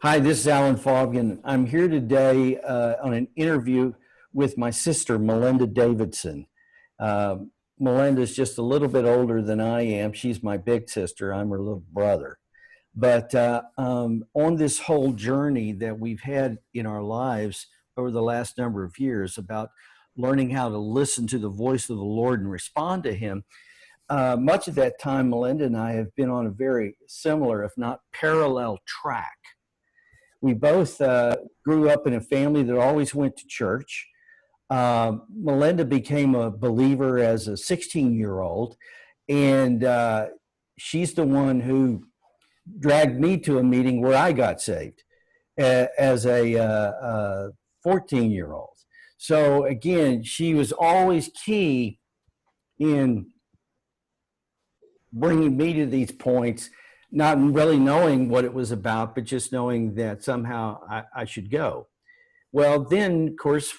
Hi, this is Alan Foggen. I'm here today on an interview with my sister, Melinda Davidson. Uh, Melinda's just a little bit older than I am. She's my big sister. I'm her little brother. But on this whole journey that we've had in our lives over the last number of years about learning how to listen to the voice of the Lord and respond to Him, much of that time, Melinda and I have been on a very similar, if not parallel, track. We both grew up in a family that always went to church. Melinda became a believer as a 16-year-old, and she's the one who dragged me to a meeting where I got saved as a 14-year-old. So again, she was always key in bringing me to these points, not really knowing what it was about, but just knowing that somehow I should go. Well, then, of course,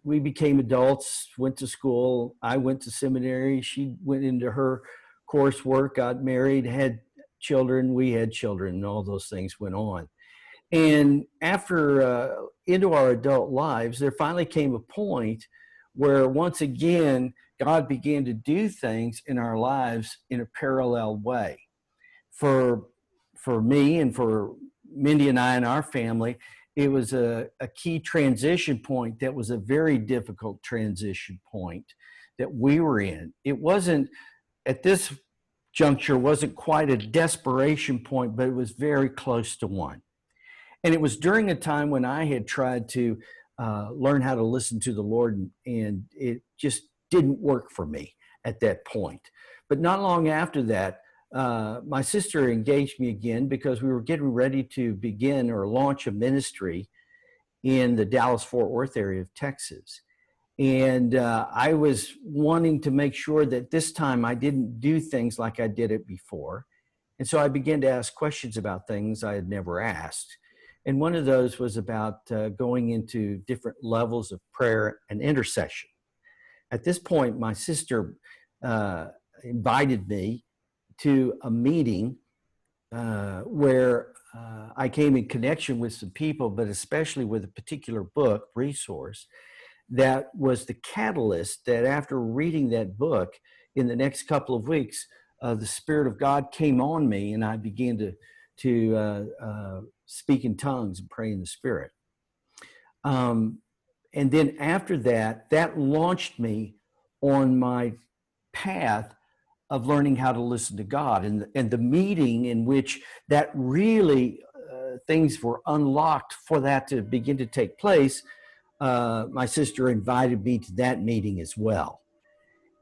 we became adults, went to school. I went to seminary. She went into her coursework, got married, had children. We had children, and all those things went on. And after into our adult lives, there finally came a point where once again, God began to do things in our lives in a parallel way. For for me and for Mindy and I and our family, it was a key transition point that was a very difficult transition point that we were in. It wasn't at this juncture wasn't quite a desperation point, but it was very close to one. And it was during a time when I had tried to learn how to listen to the Lord, and it just didn't work for me at that point. But not long after that, my sister engaged me again because we were getting ready to begin or launch a ministry in the Dallas Fort Worth area of Texas. And I was wanting to make sure that this time I didn't do things like I did it before. And so I began to ask questions about things I had never asked. And one of those was about going into different levels of prayer and intercession. At this point, my sister invited me to a meeting where I came in connection with some people, but especially with a particular book resource that was the catalyst that after reading that book in the next couple of weeks, the Spirit of God came on me and I began to speak in tongues and pray in the Spirit. And then after that, that launched me on my path of learning how to listen to God. And the meeting in which that really things were unlocked for that to begin to take place, my sister invited me to that meeting as well.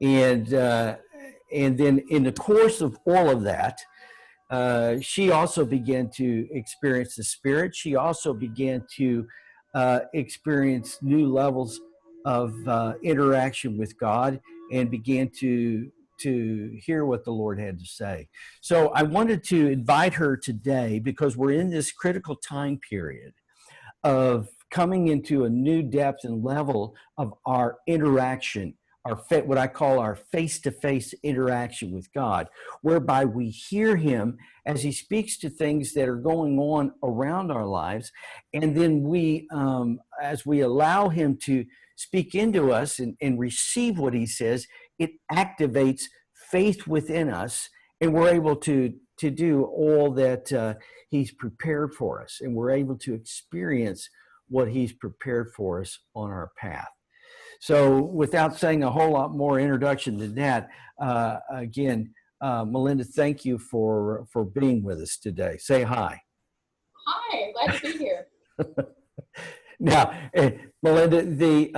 And then in the course of all of that, she also began to experience the Spirit. She also began to experience new levels of interaction with God and began to hear what the Lord had to say. So I wanted to invite her today because we're in this critical time period of coming into a new depth and level of our interaction, what I call our face-to-face interaction with God, whereby we hear Him as He speaks to things that are going on around our lives, and then as we allow Him to speak into us and receive what He says, it activates faith within us, and we're able to do all that He's prepared for us, and we're able to experience what He's prepared for us on our path. So without saying a whole lot more introduction than that, again, Melinda, thank you for being with us today. Say hi. Hi, glad to be here. Now, Melinda,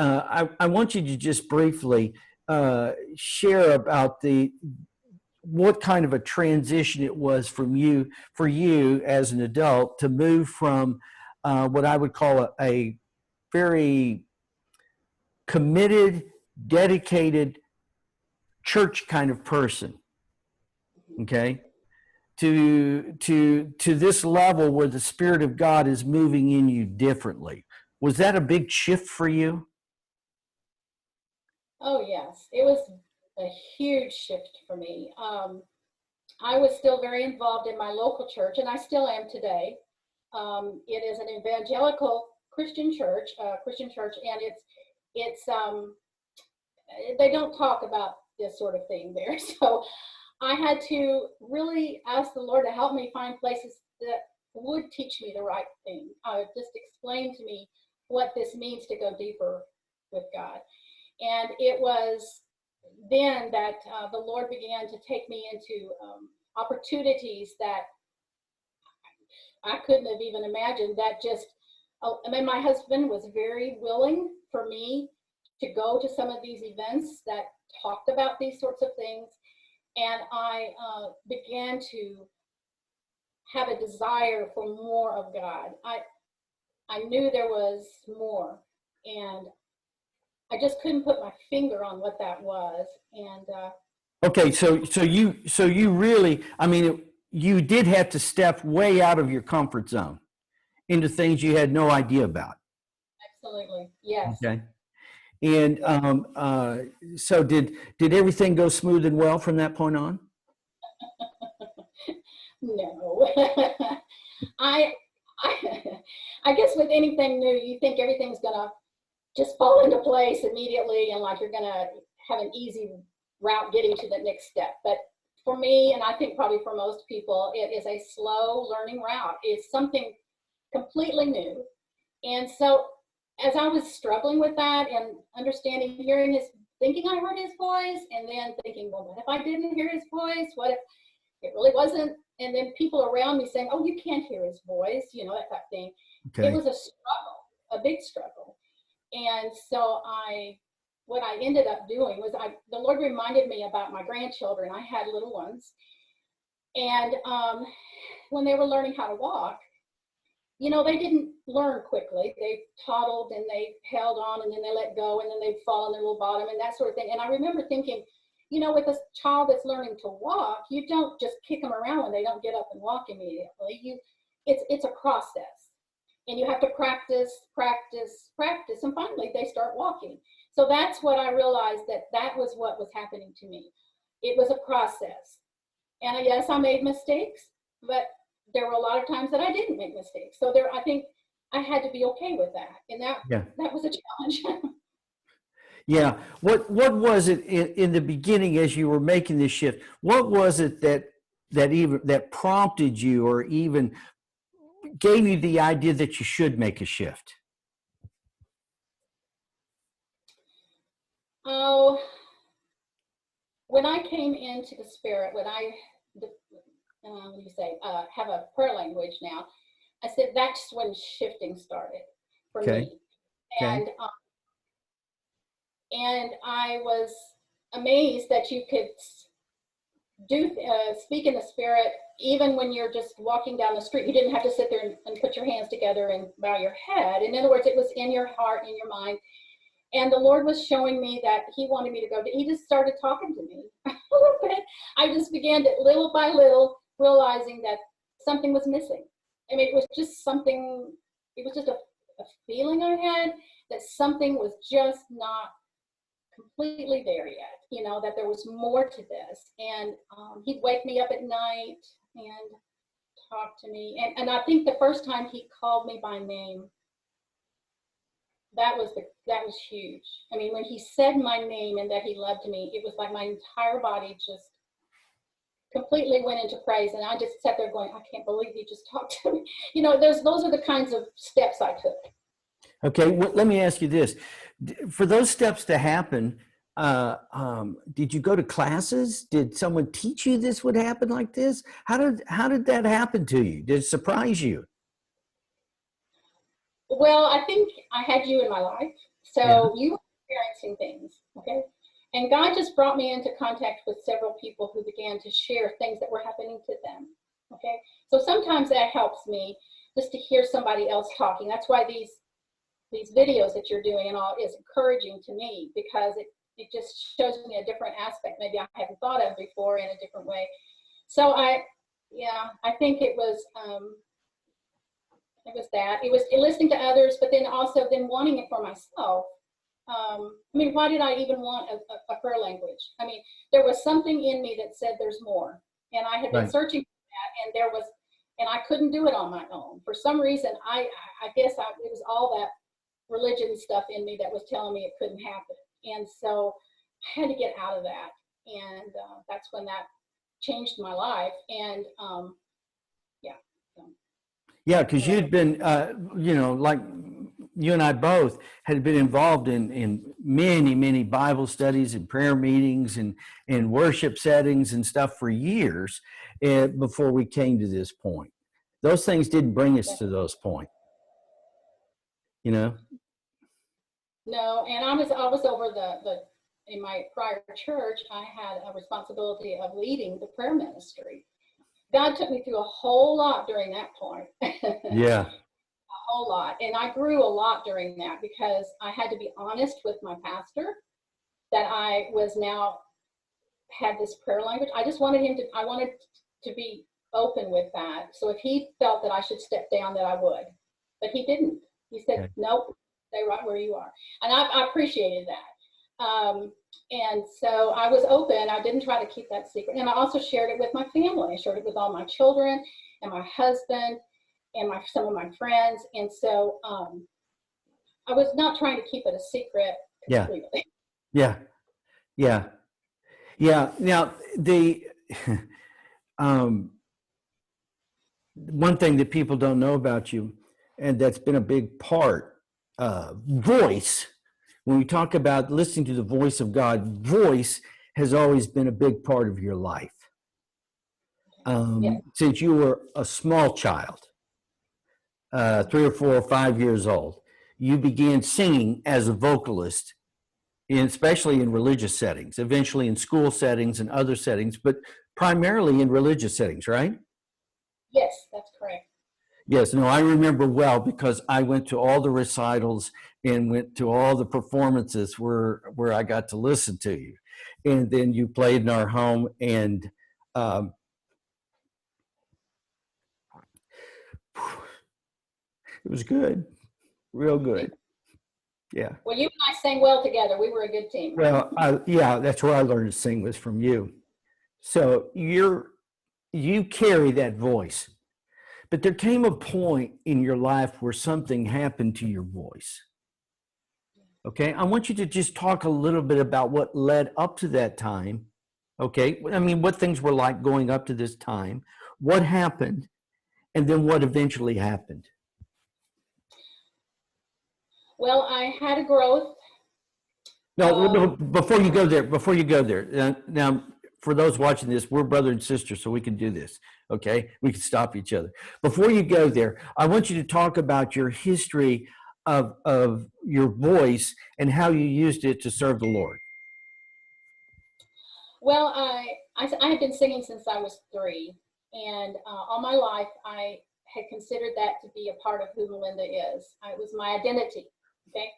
I want you to just briefly share about what kind of a transition it was for you as an adult to move from what I would call a very committed, dedicated church kind of person, okay, to this level where the Spirit of God is moving in you differently. Was that a big shift for you? Oh, yes, it was a huge shift for me. I was still very involved in my local church, and I still am today. It is an evangelical Christian church, and it's they don't talk about this sort of thing there. So I had to really ask the Lord to help me find places that would teach me the right thing, just explain to me what this means to go deeper with God. And it was then that the Lord began to take me into opportunities that I couldn't have even imagined. That just, I mean, my husband was very willing for me to go to some of these events that talked about these sorts of things. And I began to have a desire for more of God. I knew there was more, and I just couldn't put my finger on what that was. And Okay, so you really, I mean, you did have to step way out of your comfort zone into things you had no idea about. absolutely, yes. Okay. And so did everything go smooth and well from that point on? No. I, I I guess with anything new, you think everything's gonna just fall into place immediately, and like you're gonna have an easy route getting to the next step. But for me, and I think probably for most people, it is a slow learning route. It's something completely new. And so as I was struggling with that and understanding, hearing his, thinking I heard his voice, and then thinking, well, what if I didn't hear his voice? What if it really wasn't? And then people around me saying, oh, you can't hear his voice, you know, that type of thing. It Okay. was a struggle, a big struggle. And so what I ended up doing was the Lord reminded me about my grandchildren. I had little ones. And when they were learning how to walk, you know, they didn't learn quickly. They toddled and they held on, and then they let go, and then they'd fall on their little bottom and that sort of thing. And I remember thinking, you know, with a child that's learning to walk, you don't just kick them around when they don't get up and walk immediately. It's a process, and you have to practice, practice, practice, and finally they start walking. So that's what I realized, that was what was happening to me. It was a process, and yes, I made mistakes, but there were a lot of times that I didn't make mistakes. So I think I had to be okay with that, and Yeah. that was a challenge. Yeah. What was it in the beginning as you were making this shift? What was it that prompted you or even gave you the idea that you should make a shift? Oh, when I came into the Spirit, when I, what do you say, have a prayer language now, I said that's when shifting started for Okay. me. Okay. And I was amazed that you could speak in the Spirit even when you're just walking down the street. You didn't have to sit there and put your hands together and bow your head. In other words, it was in your heart, in your mind. And the Lord was showing me that he wanted me to go. He just started talking to me a little bit. I just began to, little by little, realizing that something was missing. I mean, it was just something, it was just a feeling I had that something was just not completely there yet, you know, that there was more to this. And he'd wake me up at night and talk to me. And I think the first time he called me by name, that was huge. I mean, when he said my name and that he loved me, it was like my entire body just completely went into praise. And I just sat there going, I can't believe he just talked to me. You know, those are the kinds of steps I took. Okay. Well, let me ask you this: for those steps to happen, did you go to classes? Did someone teach you this would happen like this? How did that happen to you? Did it surprise you? Well, I think I had you in my life. Yeah. So you were experiencing things, okay? And God just brought me into contact with several people who began to share things that were happening to them, okay? So sometimes that helps me just to hear somebody else talking. That's why these videos that you're doing and all is encouraging to me, because it just shows me a different aspect maybe I hadn't thought of before in a different way. So I think it was that. It was listening to others, but then also then wanting it for myself. I mean, why did I even want a prayer language? I mean, there was something in me that said there's more. And I had been Right. searching for that, and there was and I couldn't do it on my own. For some reason, I guess it was all that religion stuff in me that was telling me it couldn't happen. And so I had to get out of that. And that's when that changed my life. And yeah. So, Yeah, because you'd been, like you and I both had been involved in many, many Bible studies and prayer meetings and worship settings and stuff for years before we came to this point. Those things didn't bring us to those points, you know? No, and I was over in my prior church, I had a responsibility of leading the prayer ministry. God took me through a whole lot during that point. Yeah. A whole lot. And I grew a lot during that because I had to be honest with my pastor that I was now had this prayer language. I wanted to be open with that. So if he felt that I should step down, that I would. But he didn't. He said, Okay. nope, stay right where you are. And I appreciated that. And so I was open. I didn't try to keep that secret. And I also shared it with my family. I shared it with all my children and my husband and some of my friends. And so I was not trying to keep it a secret completely. Yeah. Yeah. Yeah. Now, the one thing that people don't know about you, and that's been a big part, voice. When we talk about listening to the voice of God, voice has always been a big part of your life. Yes. Since you were a small child, 3 or 4 or 5 years old, you began singing as a vocalist, especially in religious settings, eventually in school settings and other settings, but primarily in religious settings, right? Yes, that's correct. Yes, no, I remember well because I went to all the recitals and went to all the performances where I got to listen to you. And then you played in our home, and it was good, real good. Yeah. Well, you and I sang well together. We were a good team. Well, yeah, that's where I learned to sing, was from you. So you carry that voice. But there came a point in your life where something happened to your voice. Okay, I want you to just talk a little bit about what led up to that time. Okay, I mean, what things were like going up to this time, what happened, and then what eventually happened. Well, I had a growth. No, before you go there, now for those watching this, we're brother and sister, so we can do this. Okay, we can stop each other. Before you go there, I want you to talk about your history of your voice and how you used it to serve the Lord. Well, I had been singing since I was 3, and all my life I had considered that to be a part of who Melinda is. It was my identity. Okay,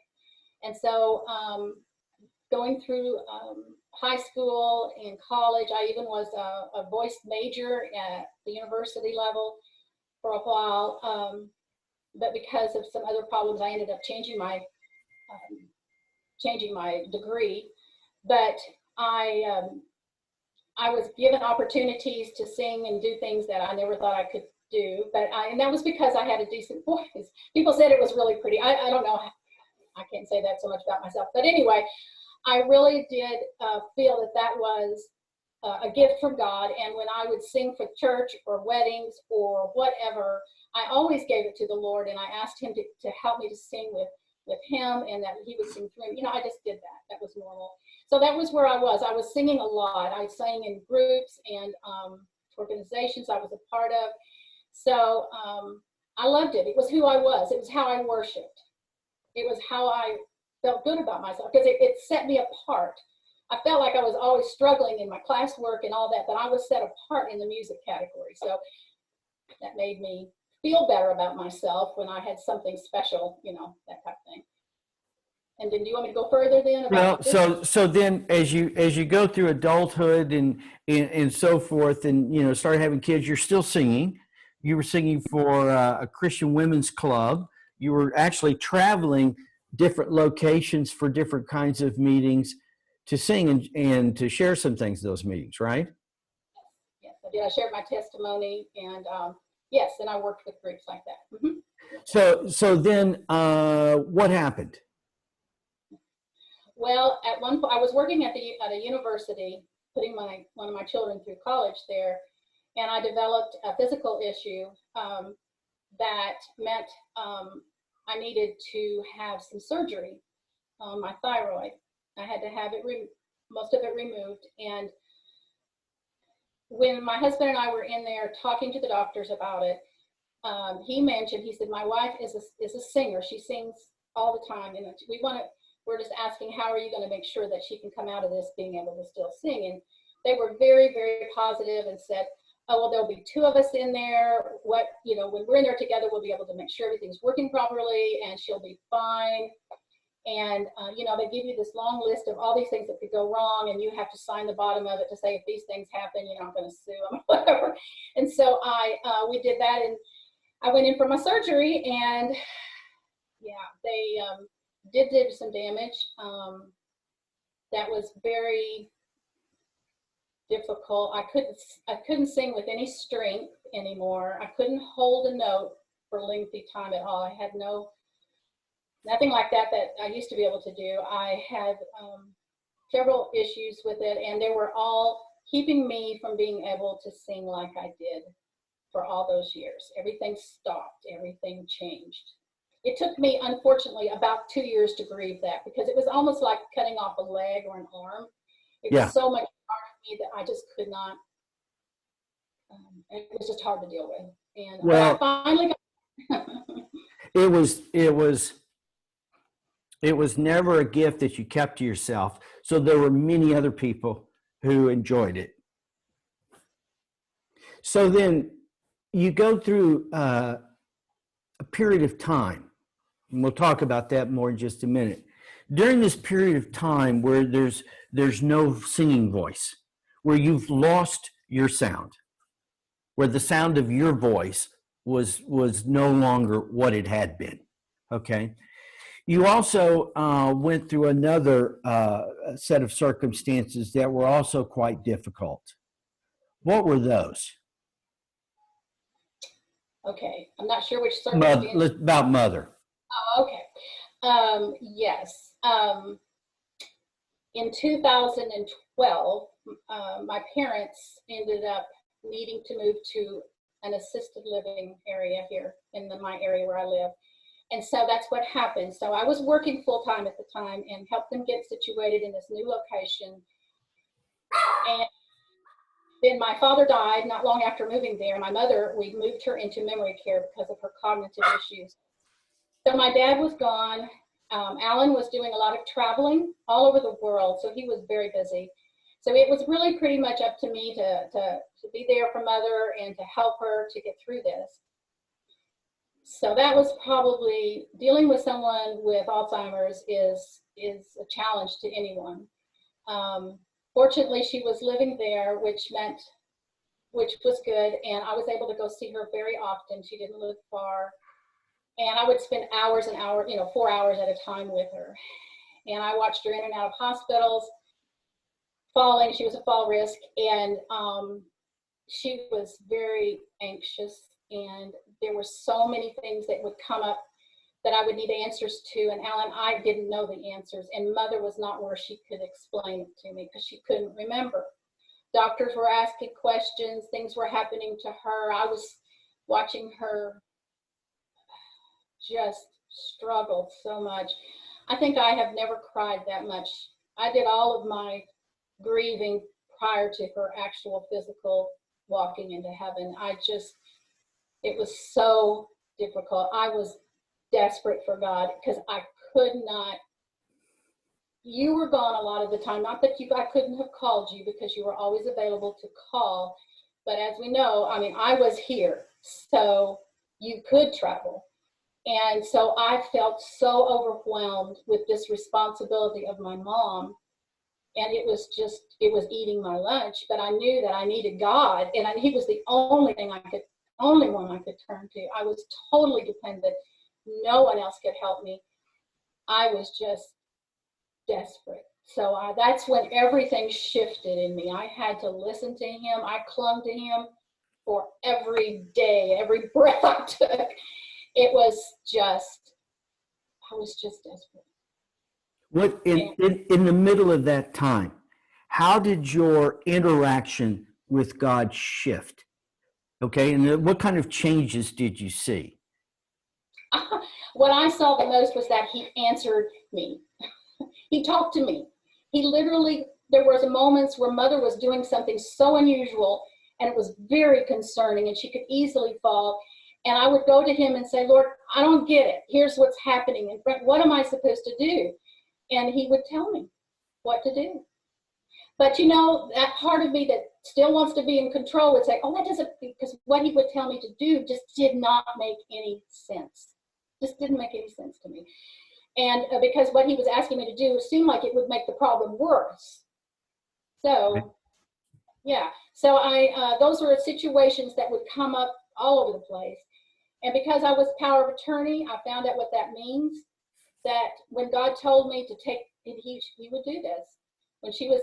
and so going through high school and college, I even was a voice major at the university level for a while. But because of some other problems, I ended up changing my degree. But I was given opportunities to sing and do things that I never thought I could do. And that was because I had a decent voice. People said it was really pretty. I don't know. I can't say that so much about myself. But anyway, I really did feel that was a gift from God. And when I would sing for church or weddings or whatever, I always gave it to the Lord, and I asked him to help me to sing with him, and that he would sing through me. I just did that. That was normal. So that was where I was. I was singing a lot. I sang in groups and organizations I was a part of. So I loved it. It was who I was. It was how I worshiped. It was how I felt good about myself, because it set me apart. I felt like I was always struggling in my classwork and all that, but I was set apart in the music category. So that made me feel better about myself when I had something special, that type of thing. And then do you want me to go further then? Well, so then as you go through adulthood and so forth, and start having kids, you're still singing. You were singing for a Christian women's club. You were actually traveling different locations for different kinds of meetings to sing and to share some things at those meetings, right? Yes, I did. I shared my testimony, and Yes, and I worked with groups like that. So then, what happened? Well, at one point, I was working at a university, putting one of my children through college there, and I developed a physical issue that meant I needed to have some surgery on my thyroid. I had to have it most of it removed, and when my husband and I were in there talking to the doctors about it, he said, my wife is a singer. She sings all the time, and we're just asking, how are you going to make sure that she can come out of this being able to still sing? And they were very, very positive and said, oh, well, there'll be two of us in there. When we're in there together, we'll be able to make sure everything's working properly, and she'll be fine. And, they give you this long list of all these things that could go wrong, and you have to sign the bottom of it to say if these things happen, you're not going to sue them or whatever. And so we did that, and I went in for my surgery, and yeah, they did some damage. That was very difficult. I couldn't sing with any strength anymore. I couldn't hold a note for lengthy time at all. I had nothing like that I used to be able to do. I had several issues with it, and they were all keeping me from being able to sing like I did for all those years. Everything stopped, everything changed. It took me, unfortunately, about 2 years to grieve that, because it was almost like cutting off a leg or an arm. It was so much part of me that I just could not, it was just hard to deal with. And Well, I finally got it was never a gift that you kept to yourself. So there were many other people who enjoyed it. So then you go through a period of time, and we'll talk about that more in just a minute. During this period of time where there's no singing voice, where you've lost your sound, where the sound of your voice was no longer what it had been. Okay. You also went through another set of circumstances that were also quite difficult. What were those? Okay, I'm not sure which circumstance. About mother. Oh, okay. Yes. In 2012, my parents ended up needing to move to an assisted living area here in my area where I live. And so that's what happened. So I was working full time at the time and helped them get situated in this new location. And then my father died not long after moving there. My mother, we moved her into memory care because of her cognitive issues. So my dad was gone. Allen was doing a lot of traveling all over the world, so he was very busy. So it was really pretty much up to me to be there for mother and to help her to get through this. So that was probably, dealing with someone with Alzheimer's is a challenge to anyone. Fortunately, she was living there, which was good, and I was able to go see her very often. She didn't live far, and I would spend hours and hours, 4 hours at a time with her. And I watched her in and out of hospitals, falling. She was a fall risk, and she was very anxious, and there were so many things that would come up that I would need answers to. And Alan, I didn't know the answers, and mother was not where she could explain it to me because she couldn't remember. Doctors were asking questions, things were happening to her. I was watching her just struggle so much. I think I have never cried that much. I did all of my grieving prior to her actual physical walking into heaven. It was so difficult. I was desperate for God because I could not. You were gone a lot of the time. Not that I couldn't have called you, because you were always available to call. But as we know, I was here, so you could travel. And so I felt so overwhelmed with this responsibility of my mom. And it was eating my lunch. But I knew that I needed God, and he was the only one I could turn to. I was totally dependent. No one else could help me. I was just desperate. So that's when everything shifted in me. I had to listen to him. I clung to him for every day, every breath I took. It was just, I was just desperate. What in the middle of that time, how did your interaction with God shift? Okay, and what kind of changes did you see? What I saw the most was that he answered me. He talked to me. He literally, there was moments where Mother was doing something so unusual and it was very concerning and she could easily fall. And I would go to him and say, Lord, I don't get it. Here's what's happening. And what am I supposed to do? And he would tell me what to do. But you know, that part of me that still wants to be in control would say, oh, that doesn't, because what he would tell me to do just did not make any sense. Just didn't make any sense to me. And because what he was asking me to do seemed like it would make the problem worse. So, yeah. So those were situations that would come up all over the place. And because I was power of attorney, I found out what that means. That when God told me to take, he would do this. When she was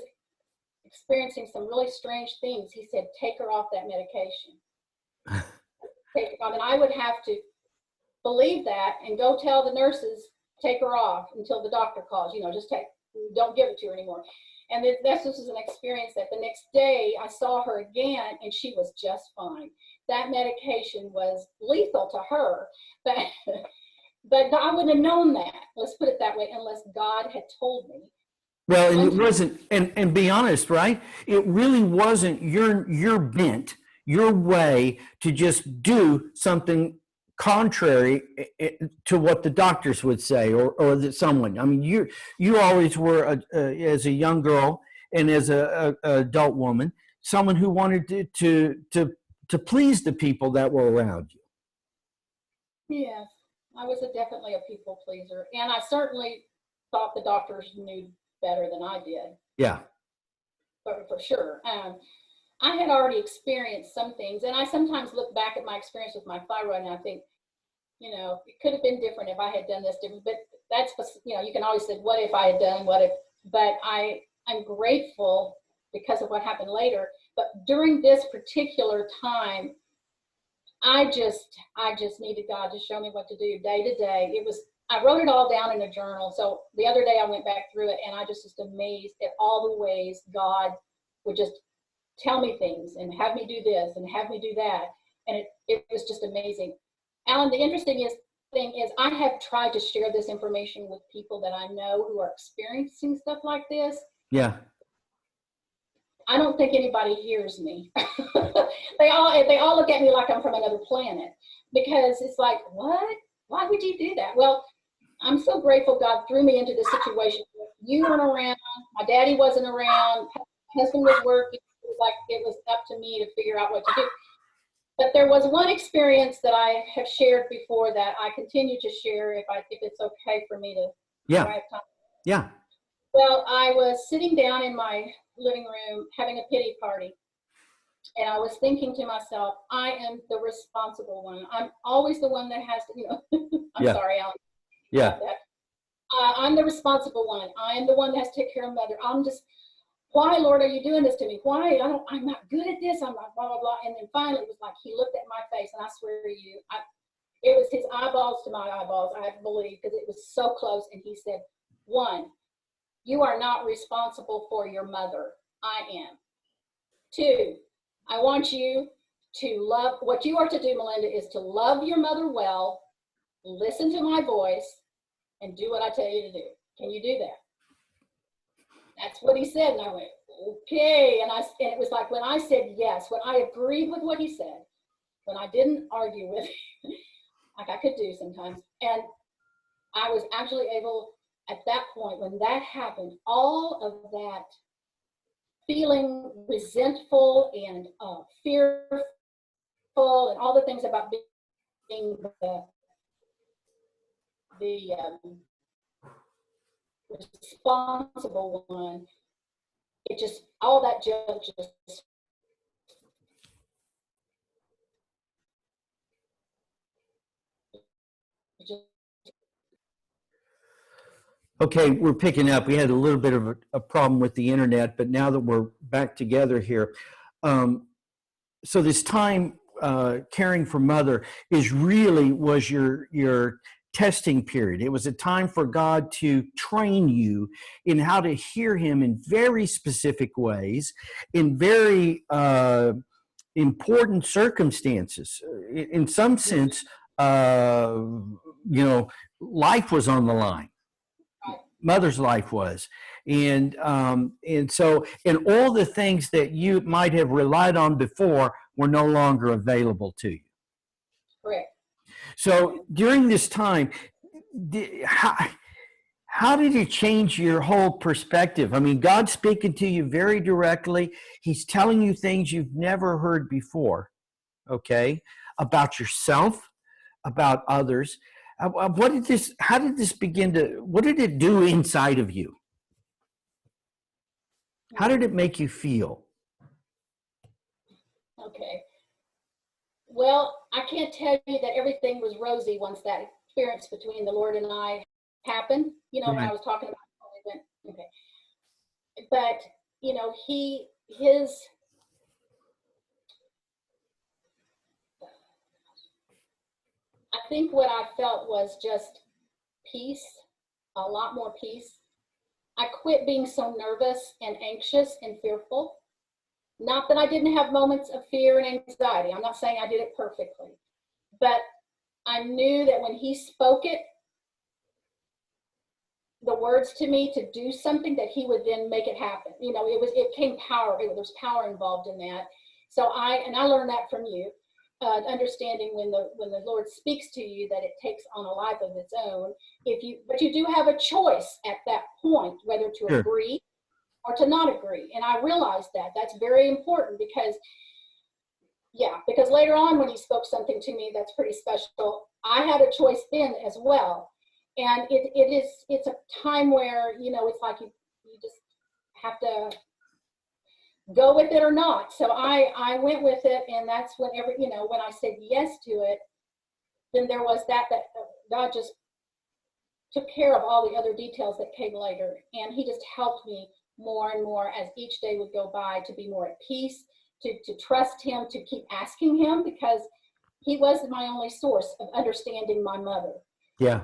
experiencing some really strange things, he said, take her off that medication. Take her off. And I would have to believe that and go tell the nurses, take her off until the doctor calls, you know, just don't give it to her anymore. And this was an experience that the next day I saw her again and she was just fine. That medication was lethal to her, but I wouldn't have known that, let's put it that way, unless God had told me. Well, and it wasn't, and be honest, right? It really wasn't your bent, your way to just do something contrary to what the doctors would say, or that someone. I mean, you always were as a young girl and as a adult woman, someone who wanted to please the people that were around you. Yes, I was definitely a people pleaser, and I certainly thought the doctors knew better than I did. Yeah. For sure. I had already experienced some things, and I sometimes look back at my experience with my thyroid and I think, you know, it could have been different if I had done this different, but that's, you know, you can always say, what if I had done, what if, but I'm grateful because of what happened later. But during this particular time, I just needed God to show me what to do day to day. I wrote it all down in a journal. So the other day I went back through it and I just amazed at all the ways God would just tell me things and have me do this and have me do that. And it was just amazing. Alan, the interesting thing is I have tried to share this information with people that I know who are experiencing stuff like this. Yeah. I don't think anybody hears me. They all look at me like I'm from another planet because it's like, what? Why would you do that? Well, I'm so grateful God threw me into this situation. You weren't around. My daddy wasn't around. My husband was working. It was up to me to figure out what to do. But there was one experience that I have shared before that I continue to share if it's okay for me to. Yeah. Have time. Yeah. Well, I was sitting down in my living room having a pity party. And I was thinking to myself, I am the responsible one. I'm always the one that has to, you know, I'm sorry, Alan. Yeah. I'm the responsible one. I'm the one that has to take care of Mother. Why, Lord, are you doing this to me? Why? I'm not good at this. I'm not blah, blah, blah. And then finally it was like, he looked at my face and I swear to you, it was his eyeballs to my eyeballs, I believe, because it was so close. And he said, 1, you are not responsible for your mother. I am. 2, I want you to love, what you are to do, Melinda, is to love your mother well, listen to my voice, and do what I tell you to do. Can you do that? That's what he said. And I went, okay. And it was like when I said yes, when I agreed with what he said, when I didn't argue with him, like I could do sometimes. And I was actually able, at that point, when that happened, all of that feeling resentful and fearful and all the things about being the responsible one, it just, all that just Okay, we're picking up. We had a little bit of a problem with the internet, but now that we're back together here, so this time caring for mother was your testing period. It was a time for God to train you in how to hear him in very specific ways, in very important circumstances. In some sense, you know, life was on the line. Mother's life was, and so, and all the things that you might have relied on before were no longer available to you. Correct. So during this time, how did it change your whole perspective? I mean, God's speaking to you very directly. He's telling you things you've never heard before, okay, about yourself, about others. How did this begin to, what did it do inside of you? How did it make you feel? Okay. Well, I can't tell you that everything was rosy once that experience between the Lord and I happened. You know, when I was talking about, okay. But, you know, I think what I felt was just peace, a lot more peace. I quit being so nervous and anxious and fearful. Not that I didn't have moments of fear and anxiety. I'm not saying I did it perfectly, but I knew that when he spoke it, the words to me to do something, that he would then make it happen. You know, it came power. There was power involved in that. So I learned that from you, understanding when the Lord speaks to you that it takes on a life of its own. But you do have a choice at that point whether to agree or to not agree. And I realized that that's very important because later on when he spoke something to me that's pretty special, I had a choice then as well. And it's a time where, you know, it's like you just have to go with it or not. So I went with it, and that's whenever, you know, when I said yes to it, then there was that God just took care of all the other details that came later. And he just helped me more and more as each day would go by to be more at peace, to trust him, to keep asking him, because he was my only source of understanding my mother. Yeah.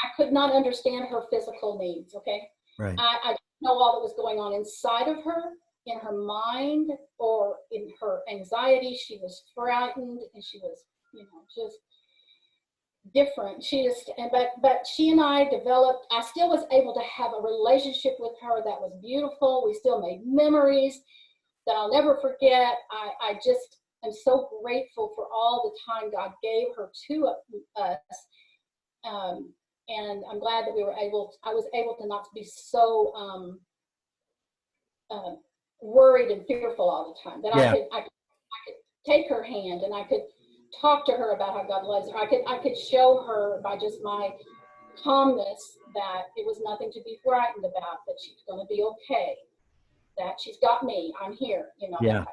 I could not understand her physical needs, okay? Right. I didn't know all that was going on inside of her, in her mind, or in her anxiety. She was frightened, and she was, you know, just different. But she and I developed, I still was able to have a relationship with her that was beautiful. We still made memories that I'll never forget. I just am so grateful for all the time God gave her to us. And I'm glad that I was able to not be so worried and fearful all the time. That I could take her hand, and I could talk to her about how God loves her. I could show her by just my calmness that it was nothing to be frightened about, that she's going to be okay, that she's got me, I'm here, you know. Yeah.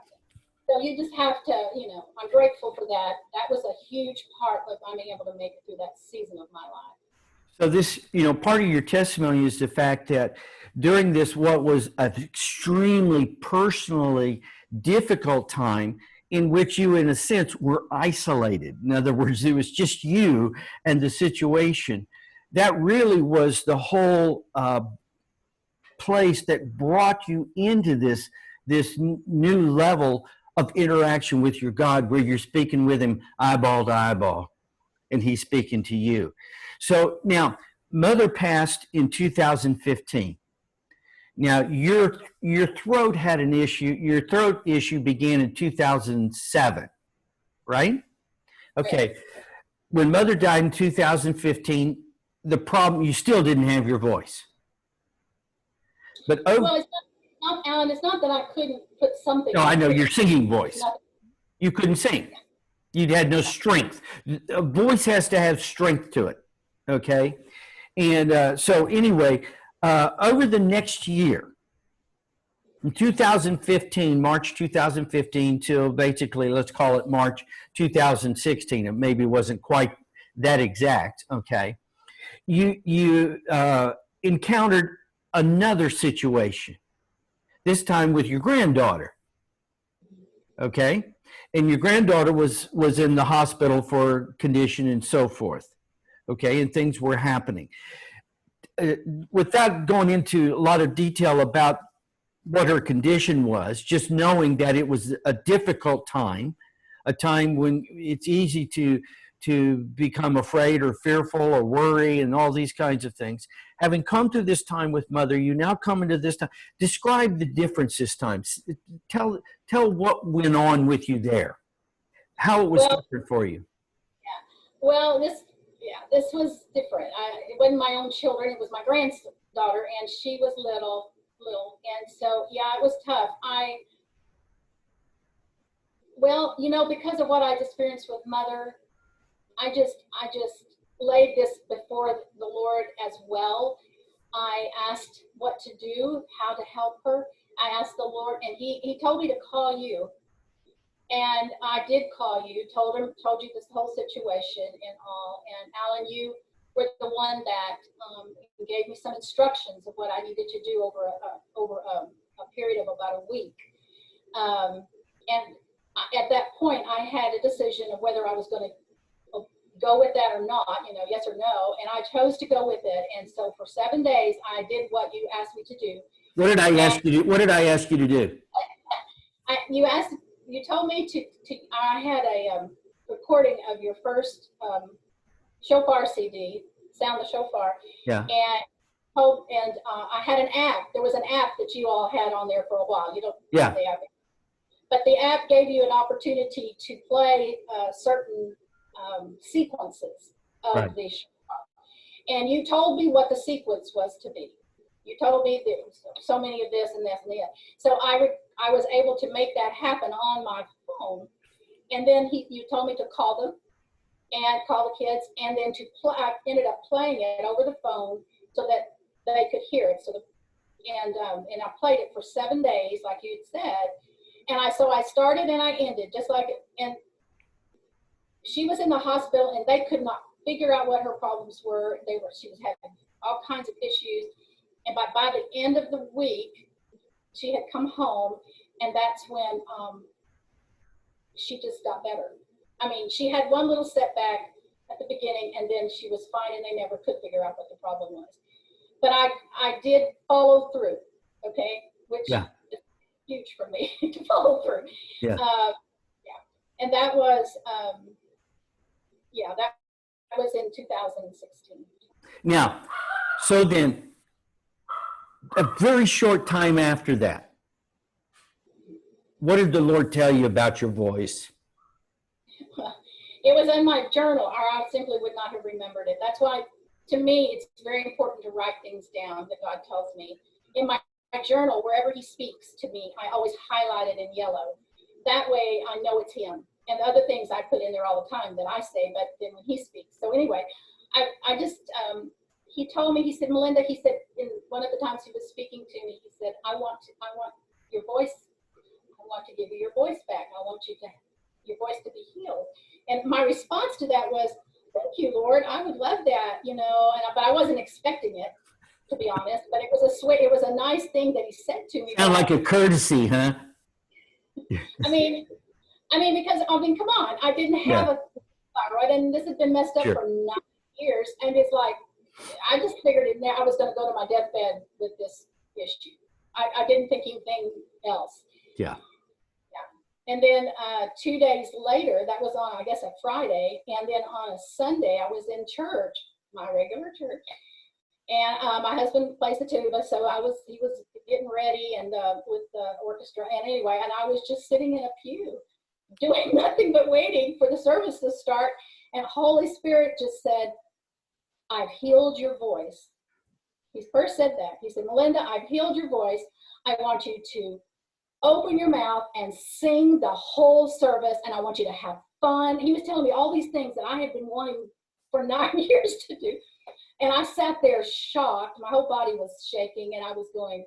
So you just have to, you know, I'm grateful for that. That was a huge part of being able to make it through that season of my life. So this, you know, part of your testimony is the fact that during this, what was an extremely personally difficult time, in which you, in a sense, were isolated. In other words, it was just you and the situation. That really was the whole place that brought you into this new level of interaction with your God, where you're speaking with him eyeball to eyeball, and he's speaking to you. So now, mother passed in 2015. Now, your throat had an issue. Your throat issue began in 2007, right? Okay. When mother died in 2015, the problem, you still didn't have your voice. But well, it's not, Alan, it's not that I couldn't put something. No, I know your singing voice. You couldn't sing. You had no strength. A voice has to have strength to it. Okay. And so anyway, over the next year, from 2015, March 2015, till basically, let's call it March 2016. It maybe wasn't quite that exact. Okay. You encountered another situation, this time with your granddaughter. Okay. And your granddaughter was in the hospital for condition and so forth. Okay, and things were happening. Without going into a lot of detail about what her condition was, just knowing that it was a difficult time, a time when it's easy to become afraid or fearful or worry and all these kinds of things. Having come through this time with Mother, you now come into this time. Describe the difference this time. Tell what went on with you there, how it was Well, different for you. well, this was different. It wasn't my own children. It was my granddaughter, and she was little, and so yeah, it was tough. Well, because of what I'd experienced with Mother, I just laid this before the Lord as well. I asked what to do, how to help her. I asked the Lord, and He told me to call you. And I did call you, told you this whole situation and all. And Alan, you were the one that gave me some instructions of what I needed to do over a period of about a week. And at that point, I had a decision of whether I was going to go with that or not, yes or no. And I chose to go with it. And so for 7 days, I did what you asked me to do. What did I ask you to do? What did I ask you to do? You told me to I had a recording of your first shofar CD, Sound the Shofar. Yeah. And I had an app. There was an app that you all had on there for a while. You don't Yeah. have the app. But the app gave you an opportunity to play certain sequences of Right. the shofar. And you told me what the sequence was to be. You told me there was so many of this and this and that. So I was able to make that happen on my phone. And then you told me to call them and call the kids, and then I ended up playing it over the phone so that they could hear it. And I played it for 7 days, like you had said. And so I started and I ended just like it. And she was in the hospital, and they could not figure out what her problems were. She was having all kinds of issues. And by the end of the week, she had come home, and that's when she just got better. I mean, she had one little setback at the beginning, and then she was fine, and they never could figure out what the problem was. But I did follow through, okay, which is huge for me to follow through. Yeah. And that was, that was in 2016. Now, so then, a very short time after that, what did the Lord tell you about your voice? It was in my journal, or I simply would not have remembered it. That's why, to me, it's very important to write things down that God tells me. In my journal, wherever He speaks to me, I always highlight it in yellow. That way, I know it's Him. And the other things I put in there all the time that I say, but then when He speaks. So anyway, I just, He told me, He said, Melinda, He said, in one of the times He was speaking to me, He said, I want your voice. I want to give you your voice back. I want your voice to be healed. And my response to that was, thank you, Lord. I would love that, but I wasn't expecting it, to be honest. But it was a nice thing that He said to me. Sound like a courtesy, huh? I mean, because come on, I didn't have a thyroid, and this has been messed up for 9 years, and it's like I just figured I was going to go to my deathbed with this issue. I didn't think anything else. Yeah. And then 2 days later, that was on, I guess, a Friday. And then on a Sunday, I was in church, my regular church. And my husband plays the tuba, so he was getting ready and with the orchestra. And anyway, and I was just sitting in a pew, doing nothing but waiting for the service to start. And Holy Spirit just said, I've healed your voice. He first said that. He said, Melinda, I've healed your voice. I want you to open your mouth and sing the whole service, and I want you to have fun. He was telling me all these things that I had been wanting for 9 years to do. And I sat there shocked. My whole body was shaking, and I was going,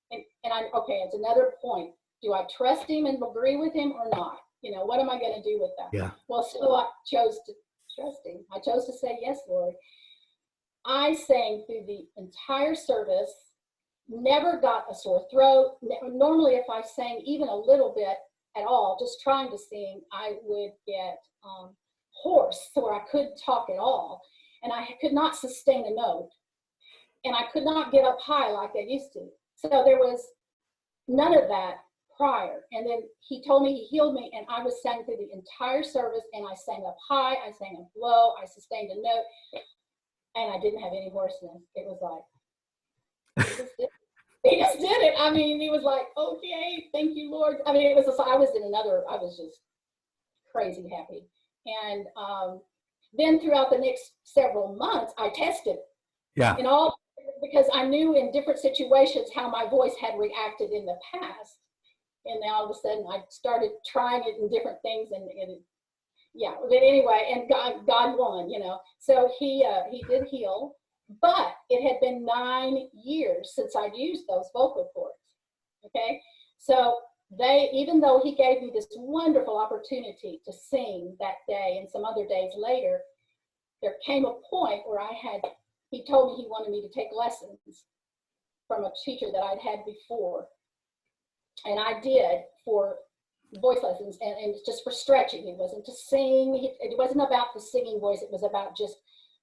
it's another point. Do I trust Him and agree with Him or not? What am I going to do with that? Yeah. Well, so I chose to trust Him. I chose to say, yes, Lord. I sang through the entire service. Never got a sore throat. Normally, if I sang even a little bit, at all, just trying to sing, I would get hoarse, where I couldn't talk at all. And I could not sustain a note. And I could not get up high like I used to. So there was none of that prior. And then he told me he healed me, and I was sang through the entire service, and I sang up high, I sang up low, I sustained a note, and I didn't have any hoarseness. It was like, he just did it. I mean, he was like, okay, thank you, Lord. I mean, it was just, I was just crazy happy. And then throughout the next several months, I tested. Yeah. Because I knew in different situations how my voice had reacted in the past. And then all of a sudden I started trying it in different things, and yeah, but anyway, and God won, you know. So he did heal, but it had been 9 years since I'd used those vocal cords. Okay. So even though he gave me this wonderful opportunity to sing that day and some other days later, there came a point where he told me he wanted me to take lessons from a teacher that I'd had before. And I did, for voice lessons, and just for stretching. It wasn't to sing. It wasn't about the singing voice. It was about just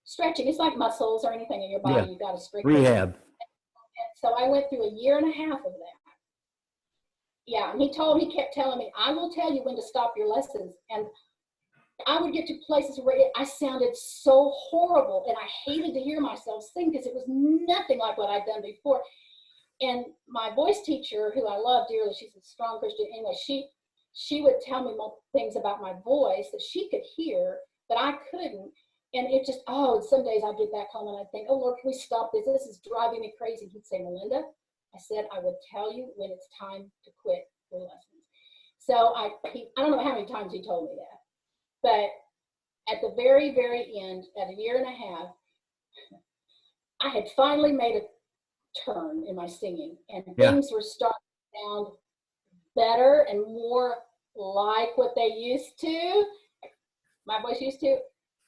stretching. It's like muscles or anything in your body. Yeah. You've got to strengthen. Rehab. And so I went through 1.5 years of that. Yeah, and he kept telling me, I will tell you when to stop your lessons. And I would get to places where I sounded so horrible, and I hated to hear myself sing because it was nothing like what I'd done before. And my voice teacher, who I love dearly, she's a strong Christian anyway, she would tell me more things about my voice that she could hear, but I couldn't. And it just, some days I'd get back home and I'd think, oh, Lord, can we stop this? This is driving me crazy. He'd say, Melinda, I said I would tell you when it's time to quit your lessons. So I don't know how many times he told me that. But at the very, very end, at 1.5 years, I had finally made a turn in my singing, and things were starting to sound better and more like what they used to, my voice used to.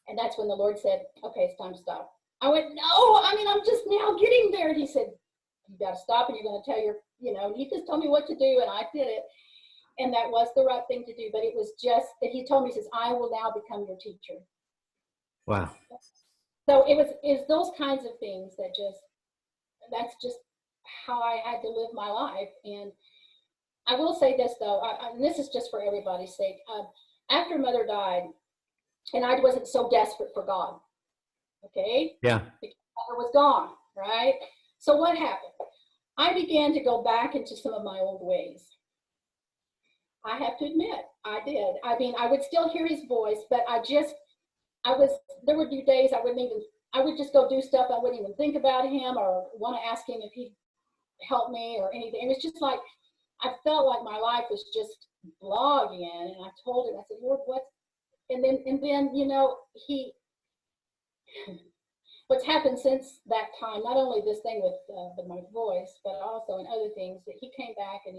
And that's when the Lord said, okay, it's time to stop. I went, no, I mean, I'm just now getting there. And he said, you got to stop, and you're going to tell he just told me what to do, and I did it. And that was the right thing to do. But it was just that he told me, he says, I will now become your teacher. Wow. So it's those kinds of things that's just how I had to live my life. And I will say this, though, and this is just for everybody's sake. After Mother died, and I wasn't so desperate for God, okay? Yeah. Because Mother was gone, right? So what happened? I began to go back into some of my old ways. I have to admit, I did. I mean, I would still hear his voice, but there would be days I would just go do stuff. I wouldn't even think about him or want to ask him if he'd help me or anything. It was just like, I felt like my life was just blah again. And I told him, I said, Lord, what? And then, what's happened since that time, not only this thing with my voice, but also in other things, that he came back and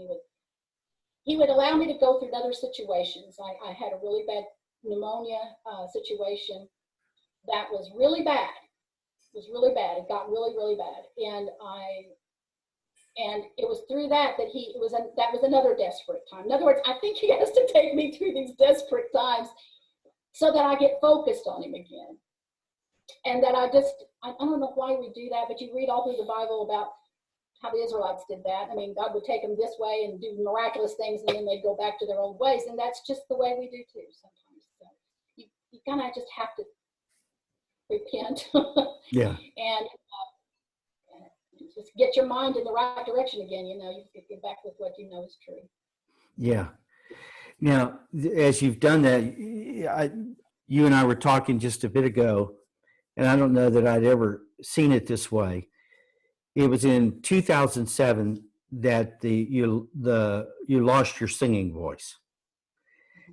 he would allow me to go through other situations. I had a really bad pneumonia situation that was really bad. It was really bad. It got really, really bad. And it was through that that was another desperate time. In other words, I think he has to take me through these desperate times so that I get focused on him again. And that I don't know why we do that, but you read all through the Bible about how the Israelites did that. I mean, God would take them this way and do miraculous things, and then they'd go back to their old ways. And that's just the way we do too sometimes. So you kind of just have to repent. Yeah. And just get your mind in the right direction again. You get back with what you know is true. Yeah. Now, as you've done that, you and I were talking just a bit ago, and I don't know that I'd ever seen it this way. It was in 2007 that you lost your singing voice,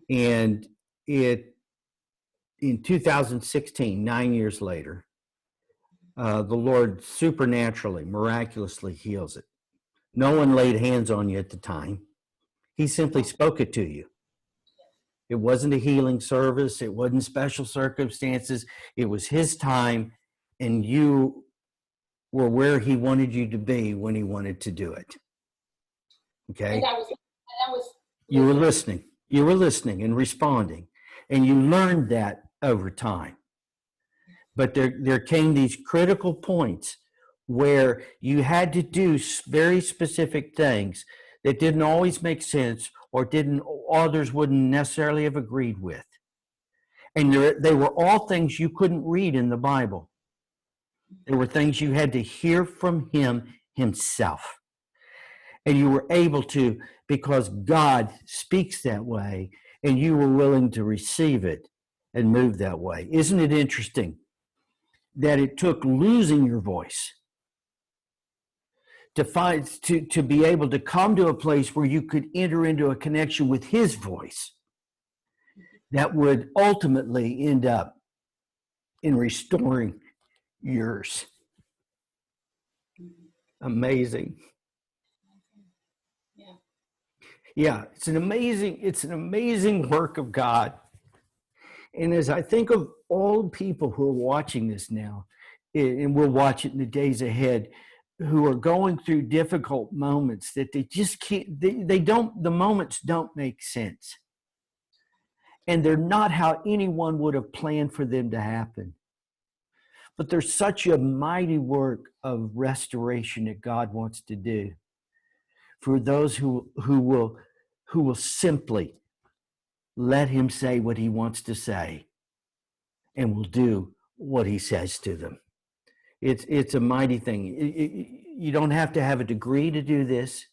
and in 2016, 9 years later, the Lord supernaturally, miraculously heals it. No one laid hands on you at the time. He simply spoke it to you. It wasn't a healing service. It wasn't special circumstances. It was his time, and you were where he wanted you to be when he wanted to do it. Okay? And that was You were listening. You were listening and responding. And you learned that over time. But there came these critical points where you had to do very specific things that didn't always make sense or didn't others wouldn't necessarily have agreed with. And they were all things you couldn't read in the Bible. There were things you had to hear from him himself. And you were able to, because God speaks that way, and you were willing to receive it and move that way. Isn't it interesting that it took losing your voice to be able to come to a place where you could enter into a connection with his voice that would ultimately end up in restoring yours? Amazing. Yeah, it's an amazing work of God. And as I think of all people who are watching this now, and we'll watch it in the days ahead, who are going through difficult moments that they just can't, the moments don't make sense. And they're not how anyone would have planned for them to happen. But there's such a mighty work of restoration that God wants to do for those who will simply let him say what he wants to say and will do what he says to them. It's a mighty thing. You don't have to have a degree to do this.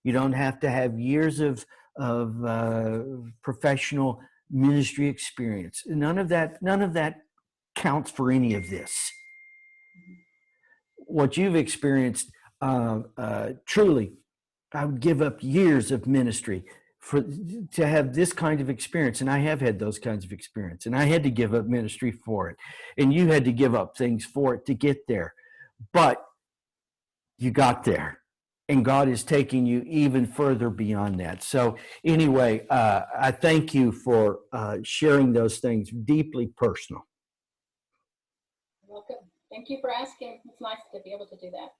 You don't have to have years of professional ministry experience. None of that counts for any of this. What you've experienced, truly, I would give up years of ministry to have this kind of experience. And I have had those kinds of experience, and I had to give up ministry for it. And you had to give up things for it to get there. But you got there, and God is taking you even further beyond that. So anyway, I thank you for sharing those things, deeply personal. You're welcome. Thank you for asking. It's nice to be able to do that.